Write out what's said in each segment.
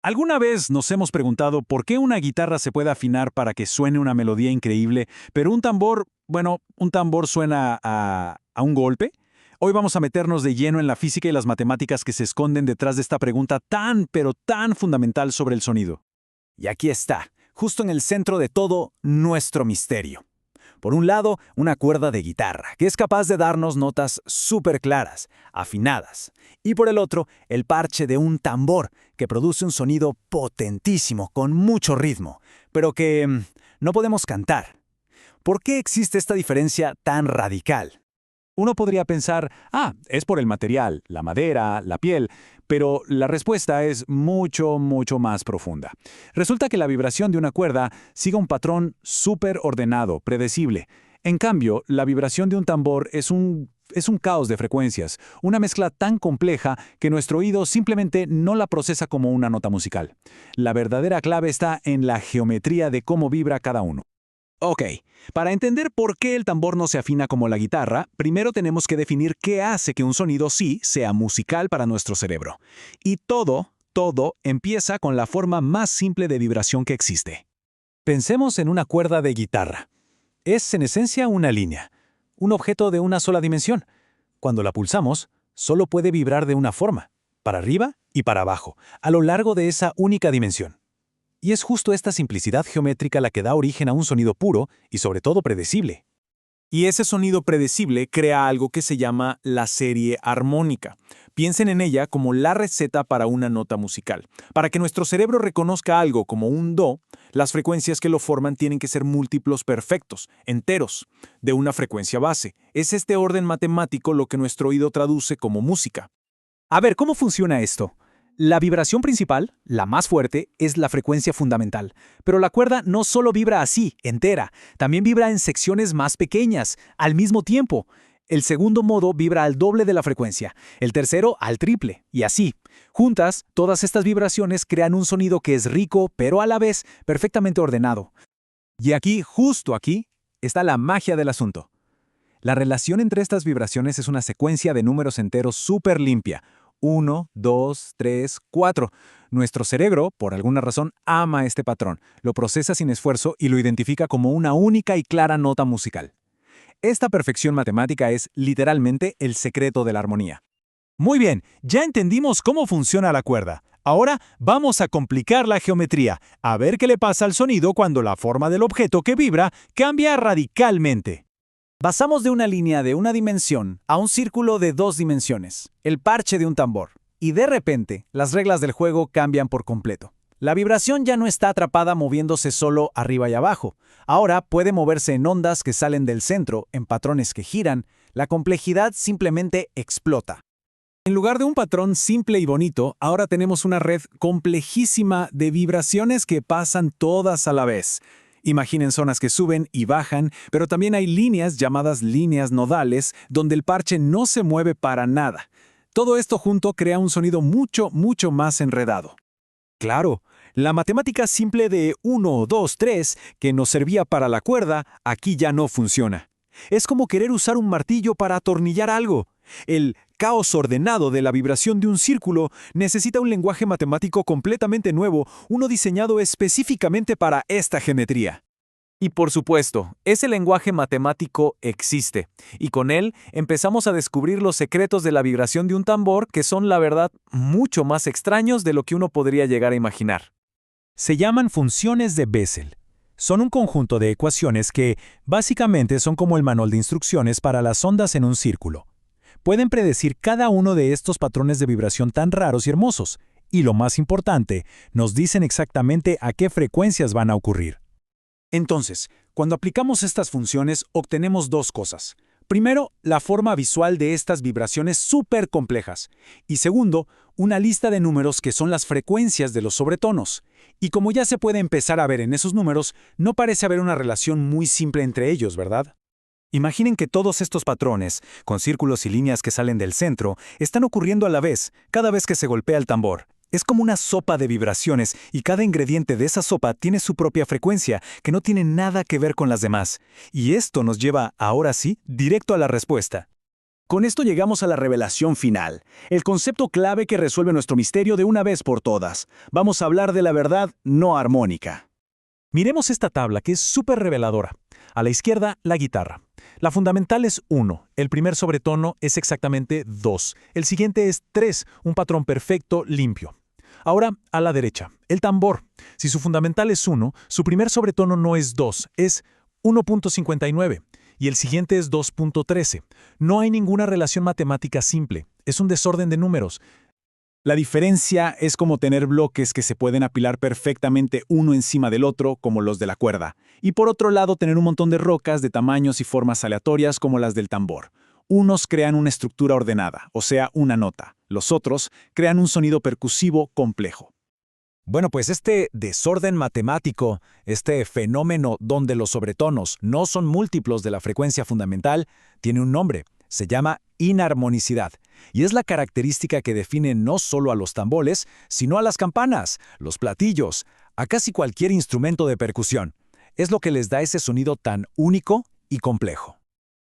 ¿Alguna vez nos hemos preguntado por qué una guitarra se puede afinar para que suene una melodía increíble, pero un tambor, bueno, un tambor suena a un golpe? Hoy vamos a meternos de lleno en la física y las matemáticas que se esconden detrás de esta pregunta tan, pero tan fundamental sobre el sonido. Y aquí está, justo en el centro de todo, nuestro misterio. Por un lado, una cuerda de guitarra, que es capaz de darnos notas súper claras, afinadas. Y por el otro, el parche de un tambor, que produce un sonido potentísimo, con mucho ritmo, pero que no podemos cantar. ¿Por qué existe esta diferencia tan radical? Uno podría pensar, es por el material, la madera, la piel, pero la respuesta es mucho, mucho más profunda. Resulta que la vibración de una cuerda sigue un patrón súper ordenado, predecible. En cambio, la vibración de un tambor es un caos de frecuencias, una mezcla tan compleja que nuestro oído simplemente no la procesa como una nota musical. La verdadera clave está en la geometría de cómo vibra cada uno. Ok, para entender por qué el tambor no se afina como la guitarra, primero tenemos que definir qué hace que un sonido sí sea musical para nuestro cerebro. Y todo empieza con la forma más simple de vibración que existe. Pensemos en una cuerda de guitarra. Es en esencia una línea, un objeto de una sola dimensión. Cuando la pulsamos, solo puede vibrar de una forma, para arriba y para abajo, a lo largo de esa única dimensión. Y es justo esta simplicidad geométrica la que da origen a un sonido puro y sobre todo predecible. Y ese sonido predecible crea algo que se llama la serie armónica. Piensen en ella como la receta para una nota musical. Para que nuestro cerebro reconozca algo como un do, las frecuencias que lo forman tienen que ser múltiplos perfectos, enteros, de una frecuencia base. Es este orden matemático lo que nuestro oído traduce como música. A ver, ¿cómo funciona esto? La vibración principal, la más fuerte, es la frecuencia fundamental. Pero la cuerda no solo vibra así, entera, también vibra en secciones más pequeñas, al mismo tiempo. El segundo modo vibra al doble de la frecuencia, el tercero al triple, y así. Juntas, todas estas vibraciones crean un sonido que es rico, pero a la vez perfectamente ordenado. Y aquí, justo aquí, está la magia del asunto. La relación entre estas vibraciones es una secuencia de números enteros súper limpia. 1, 2, 3, 4. Nuestro cerebro, por alguna razón, ama este patrón, lo procesa sin esfuerzo y lo identifica como una única y clara nota musical. Esta perfección matemática es, literalmente, el secreto de la armonía. Muy bien, ya entendimos cómo funciona la cuerda. Ahora vamos a complicar la geometría, a ver qué le pasa al sonido cuando la forma del objeto que vibra cambia radicalmente. Pasamos de una línea de una dimensión a un círculo de dos dimensiones, el parche de un tambor. Y de repente, las reglas del juego cambian por completo. La vibración ya no está atrapada moviéndose solo arriba y abajo. Ahora puede moverse en ondas que salen del centro, en patrones que giran. La complejidad simplemente explota. En lugar de un patrón simple y bonito, ahora tenemos una red complejísima de vibraciones que pasan todas a la vez. Imaginen zonas que suben y bajan, pero también hay líneas llamadas líneas nodales, donde el parche no se mueve para nada. Todo esto junto crea un sonido mucho, mucho más enredado. Claro, la matemática simple de 1, 2, 3, que nos servía para la cuerda, aquí ya no funciona. Es como querer usar un martillo para atornillar algo. El caos ordenado de la vibración de un círculo necesita un lenguaje matemático completamente nuevo, uno diseñado específicamente para esta geometría. Y por supuesto, ese lenguaje matemático existe, y con él empezamos a descubrir los secretos de la vibración de un tambor que son, la verdad, mucho más extraños de lo que uno podría llegar a imaginar. Se llaman funciones de Bessel. Son un conjunto de ecuaciones que, básicamente, son como el manual de instrucciones para las ondas en un círculo. Pueden predecir cada uno de estos patrones de vibración tan raros y hermosos, y lo más importante, nos dicen exactamente a qué frecuencias van a ocurrir. Entonces, cuando aplicamos estas funciones, obtenemos dos cosas. Primero, la forma visual de estas vibraciones súper complejas. Y segundo, una lista de números que son las frecuencias de los sobretonos. Y como ya se puede empezar a ver en esos números, no parece haber una relación muy simple entre ellos, ¿verdad? Imaginen que todos estos patrones, con círculos y líneas que salen del centro, están ocurriendo a la vez, cada vez que se golpea el tambor. Es como una sopa de vibraciones y cada ingrediente de esa sopa tiene su propia frecuencia, que no tiene nada que ver con las demás. Y esto nos lleva, ahora sí, directo a la respuesta. Con esto llegamos a la revelación final, el concepto clave que resuelve nuestro misterio de una vez por todas. Vamos a hablar de la verdad no armónica. Miremos esta tabla que es súper reveladora. A la izquierda, la guitarra. La fundamental es 1, el primer sobretono es exactamente 2, el siguiente es 3, un patrón perfecto, limpio. Ahora, a la derecha, el tambor. Si su fundamental es 1, su primer sobretono no es 2, es 1.59 y el siguiente es 2.13. No hay ninguna relación matemática simple, es un desorden de números. La diferencia es como tener bloques que se pueden apilar perfectamente uno encima del otro, como los de la cuerda, y por otro lado tener un montón de rocas de tamaños y formas aleatorias como las del tambor. Unos crean una estructura ordenada, o sea, una nota. Los otros crean un sonido percusivo complejo. Bueno, pues este desorden matemático, este fenómeno donde los sobretonos no son múltiplos de la frecuencia fundamental, tiene un nombre. Se llama inarmonicidad, y es la característica que define no solo a los tambores, sino a las campanas, los platillos, a casi cualquier instrumento de percusión. Es lo que les da ese sonido tan único y complejo.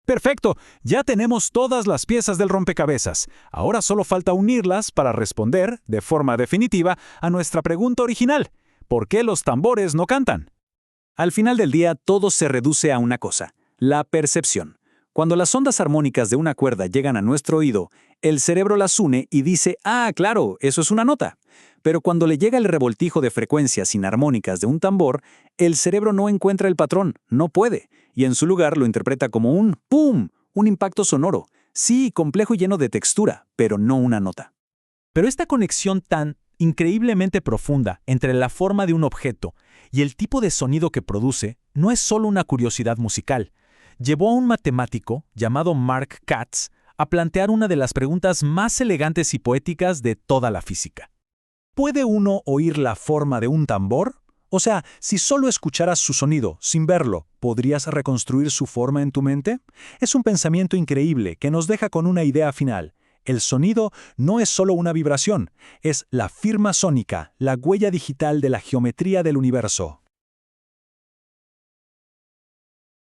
Perfecto, ya tenemos todas las piezas del rompecabezas. Ahora solo falta unirlas para responder, de forma definitiva, a nuestra pregunta original. ¿Por qué los tambores no cantan? Al final del día, todo se reduce a una cosa: la percepción. Cuando las ondas armónicas de una cuerda llegan a nuestro oído, el cerebro las une y dice, ah, claro, eso es una nota. Pero cuando le llega el revoltijo de frecuencias inarmónicas de un tambor, el cerebro no encuentra el patrón, no puede, y en su lugar lo interpreta como un ¡pum!, un impacto sonoro. Sí, complejo y lleno de textura, pero no una nota. Pero esta conexión tan increíblemente profunda entre la forma de un objeto y el tipo de sonido que produce no es solo una curiosidad musical. Llevó a un matemático llamado Mark Katz a plantear una de las preguntas más elegantes y poéticas de toda la física. ¿Puede uno oír la forma de un tambor? O sea, si solo escucharas su sonido sin verlo, ¿podrías reconstruir su forma en tu mente? Es un pensamiento increíble que nos deja con una idea final. El sonido no es solo una vibración, es la firma sónica, la huella digital de la geometría del universo.